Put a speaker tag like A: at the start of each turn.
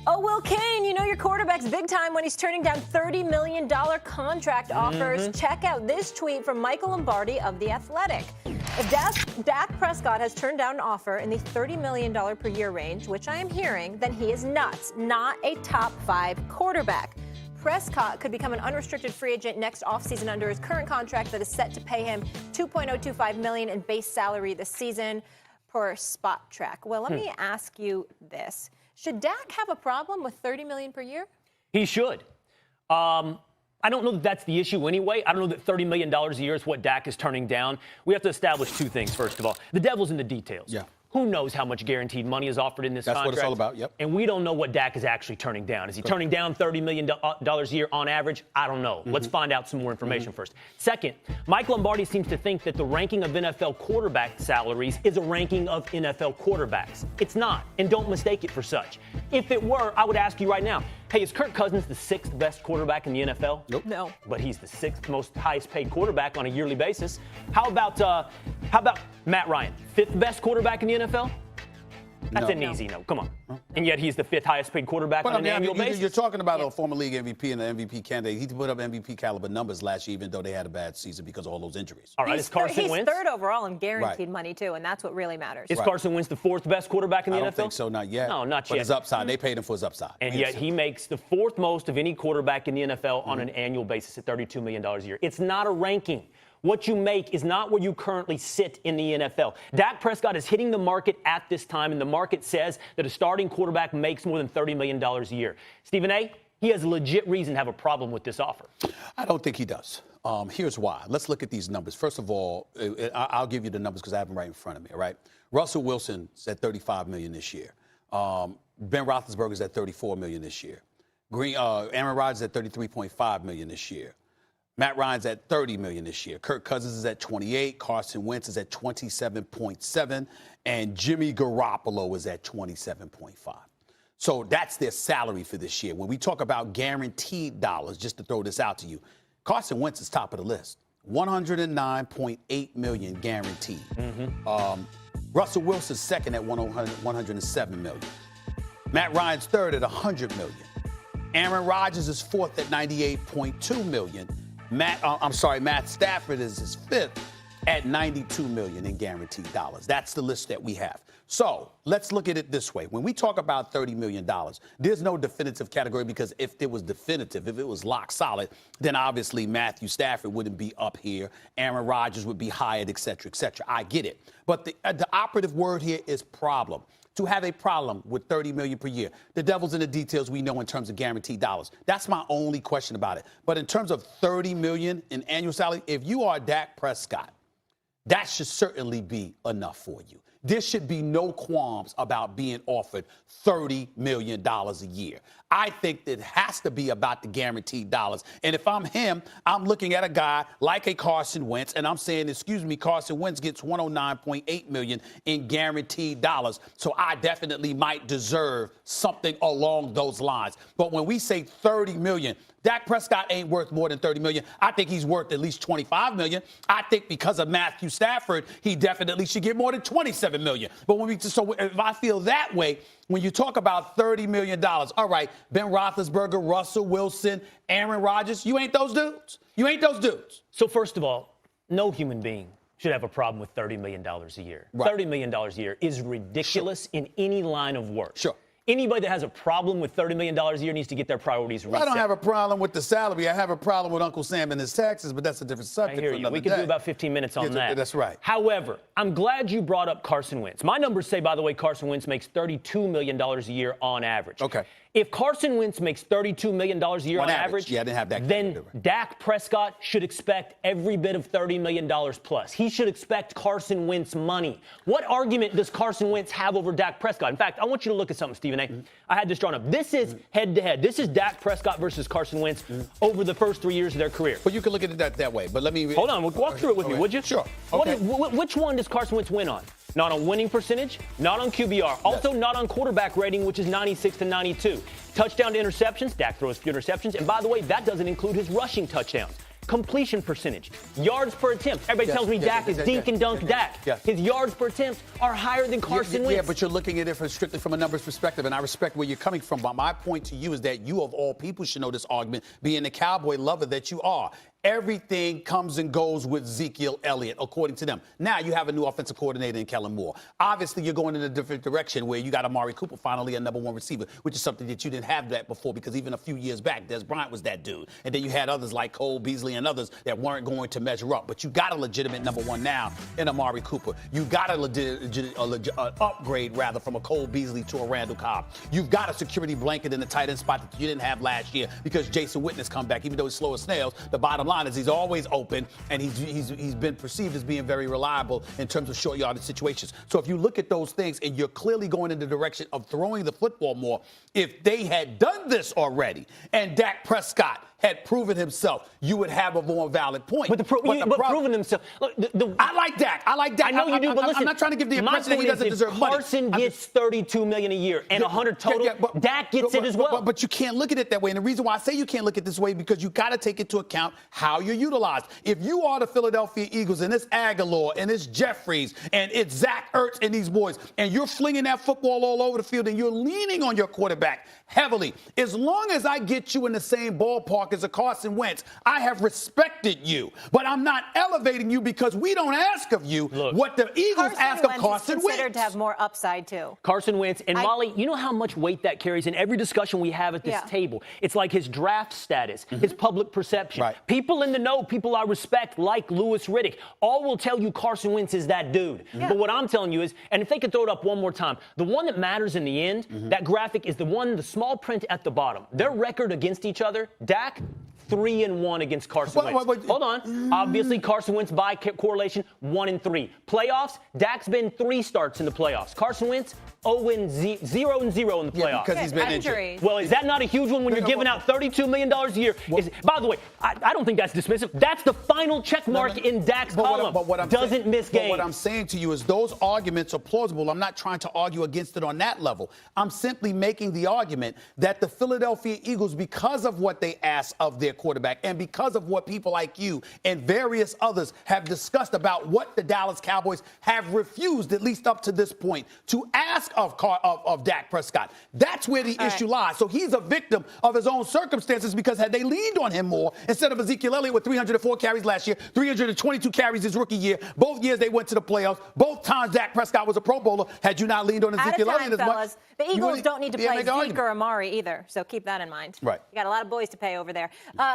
A: Oh, Will Kane, you know your quarterback's big time when he's turning down $30 million contract offers. Check out this tweet from Michael Lombardi of The Athletic. If Dak Prescott has turned down an offer in the $30 million per year range, which I am hearing, then he is nuts, not a top 5 quarterback. Prescott could become an unrestricted free agent next offseason under his current contract that is set to pay him $2.025 million in base salary this season per Spot Track. Well, let me ask you this. Should Dak have a problem with $30 million per year?
B: He should. I don't know that that's the issue anyway. I don't know that $30 million a year is what Dak is turning down. We have to establish two things, first of all. The devil's in the details.
C: Yeah.
B: Who knows how much guaranteed money is offered in this contract?
C: That's what it's all about, yep.
B: And we don't know what Dak is actually turning down. Is he turning down $30 million a year on average? I don't know. Let's find out some more information first. Second, Mike Lombardi seems to think that the ranking of NFL quarterback salaries is a ranking of NFL quarterbacks. It's not, and don't mistake it for such. If it were, I would ask you right now, hey, is Kirk Cousins the 6th best quarterback in the NFL?
C: Nope.
A: No.
B: But he's the 6th most highest paid quarterback on a yearly basis. How about Matt Ryan, 5th best quarterback in the NFL? That's an easy no. Come on. And yet he's the 5th highest paid quarterback on an annual basis.
C: You're talking about a former league MVP and an MVP candidate. He put up MVP caliber numbers last year, even though they had a bad season because of all those injuries.
B: All right, is Carson Wentz?
A: He's 3rd overall in guaranteed money, too, and that's what really matters.
B: Is Carson Wentz the 4th best quarterback in the NFL?
C: I don't think so, not yet.
B: No, not yet.
C: But his upside, they paid him for his upside.
B: And yet he makes the 4th most of any quarterback in the NFL on an annual basis at $32 million a year. It's not a ranking. What you make is not where you currently sit in the NFL. Dak Prescott is hitting the market at this time, and the market says that a starting quarterback makes more than $30 million a year. Stephen A., he has a legit reason to have a problem with this offer.
C: I don't think he does. Here's why. Let's look at these numbers. First of all, I'll give you the numbers because I have them right in front of me, all right? Russell Wilson's at $35 million this year. Ben Roethlisberger's at $34 million this year. Aaron Rodgers at $33.5 million this year. Matt Ryan's at $30 million this year. Kirk Cousins is at 28. Carson Wentz is at 27.7. And Jimmy Garoppolo is at 27.5. So that's their salary for this year. When we talk about guaranteed dollars, just to throw this out to you, Carson Wentz is top of the list. $109.8 million guaranteed. Russell Wilson's second at $107 million. Matt Ryan's third at $100 million. Aaron Rodgers is fourth at $98.2 million. Matt Stafford is his fifth at $92 million in guaranteed dollars. That's the list that we have. So let's look at it this way. When we talk about $30 million, there's no definitive category because if it was definitive, if it was lock solid, then obviously Matthew Stafford wouldn't be up here. Aaron Rodgers would be hired, et cetera, et cetera. I get it. But the operative word here is problem. To have a problem with $30 million per year. The devil's in the details we know in terms of guaranteed dollars. That's my only question about it. But in terms of $30 million in annual salary, if you are Dak Prescott, that should certainly be enough for you. There should be no qualms about being offered $30 million a year. I think that it has to be about the guaranteed dollars. And if I'm him, I'm looking at a guy like a Carson Wentz, and I'm saying, excuse me, Carson Wentz gets $109.8 million in guaranteed dollars. So I definitely might deserve something along those lines. But when we say $30 million, Dak Prescott ain't worth more than $30 million. I think he's worth at least $25 million. I think because of Matthew Stafford, he definitely should get more than $27 million. But so if I feel that way, when you talk about $30 million, all right, Ben Roethlisberger, Russell Wilson, Aaron Rodgers, you ain't those dudes. You ain't those dudes.
B: So first of all, no human being should have a problem with $30 million a year.
C: Right.
B: $30 million a year is ridiculous in any line of work.
C: Sure.
B: Anybody that has a problem with $30 million a year needs to get their priorities reset.
C: I don't have a problem with the salary. I have a problem with Uncle Sam and his taxes, but that's a different subject.
B: I hear you. We could do about 15 minutes on that.
C: That's right.
B: However, I'm glad you brought up Carson Wentz. My numbers say, by the way, Carson Wentz makes $32 million a year on average.
C: Okay.
B: If Carson Wentz makes $32 million a year on average,
C: yeah, I didn't have that.
B: Then Dak Prescott should expect every bit of $30 million plus. He should expect Carson Wentz money. What argument does Carson Wentz have over Dak Prescott? In fact, I want you to look at something, Stephen A. I had this drawn up. This is head-to-head. This is Dak Prescott versus Carson Wentz over the first 3 years of their career.
C: Well, you can look at it that way, but let me...
B: Hold on. Walk through it with me, would you?
C: Sure. Okay.
B: Which one does Carson Wentz win on? Not on winning percentage, not on QBR, also not on quarterback rating, which is 96 to 92. Touchdown to interceptions, Dak throws few interceptions. And by the way, that doesn't include his rushing touchdowns. completion percentage, yards per attempt. Everybody tells me Dak is dink and dunk Dak. His yards per attempt are higher than Carson Wentz.
C: Yeah, but you're looking at it strictly from a numbers perspective, and I respect where you're coming from. But my point to you is that you, of all people, should know this argument, being the Cowboy lover that you are. Everything comes and goes with Ezekiel Elliott, according to them. Now you have a new offensive coordinator in Kellen Moore. Obviously, you're going in a different direction where you got Amari Cooper finally a number one receiver, which is something that you didn't have that before, because even a few years back, Des Bryant was that dude. And then you had others like Cole Beasley and others that weren't going to measure up. But you got a legitimate number one now in Amari Cooper. You got a upgrade, rather, from a Cole Beasley to a Randall Cobb. You've got a security blanket in the tight end spot that you didn't have last year because Jason Witten has come back. Even though he's slow as snails, the bottom line is he's always open, and he's been perceived as being very reliable in terms of short yardage situations. So if you look at those things, and you're clearly going in the direction of throwing the football more, if they had done this already and Dak Prescott had proven himself, you would have a more valid point.
B: But proven himself. Look,
C: I like Dak. I
B: know you do, but listen,
C: I'm not trying to give the impression that he doesn't deserve money.
B: Carson gets $32 million a year and $100 total. Dak gets it as well.
C: But you can't look at it that way. And the reason why I say you can't look at it this way, because you got to take into account how you're utilized. If you are the Philadelphia Eagles and it's Aguilar and it's Jeffries and it's Zach Ertz and these boys, and you're flinging that football all over the field and you're leaning on your quarterback heavily, as long as I get you in the same ballpark as a Carson Wentz, I have respected you. But I'm not elevating you because we don't ask of you what the Eagles ask of Carson Wentz.
A: Carson Wentz is considered to have more upside, too.
B: Carson Wentz. And Molly, you know how much weight that carries in every discussion we have at this table? It's like his draft status, his public perception.
C: Right.
B: People in the know, people I respect, like Louis Riddick, all will tell you Carson Wentz is that dude. But what I'm telling you is, and if they could throw it up one more time, the one that matters in the end, that graphic is the small print at the bottom. Their record against each other, Dak, 3-1 against Carson Wentz. Hold on. Obviously, Carson Wentz by correlation 1-3. Playoffs, Dak's been 3 starts in the playoffs. Carson Wentz 0-0 in the playoffs.
C: Yeah, because he's been injured.
B: Well, is that not a huge one when you're giving out $32 million a year? By the way, I don't think that's dismissive. That's the final check mark in Dak's column. Doesn't miss games.
C: But what I'm saying to you is those arguments are plausible. I'm not trying to argue against it on that level. I'm simply making the argument that the Philadelphia Eagles, because of what they ask of their quarterback and because of what people like you and various others have discussed about what the Dallas Cowboys have refused, at least up to this point, to ask of Dak Prescott. That's where the issue lies. So he's a victim of his own circumstances, because had they leaned on him more, instead of Ezekiel Elliott with 304 carries last year, 322 carries his rookie year, both years they went to the playoffs, both times Dak Prescott was a Pro Bowler, had you not leaned on Ezekiel Elliott as much.
A: The Eagles don't need to play Zeke or Amari either, so keep that in mind.
C: Right.
A: You got a lot of boys to pay over there.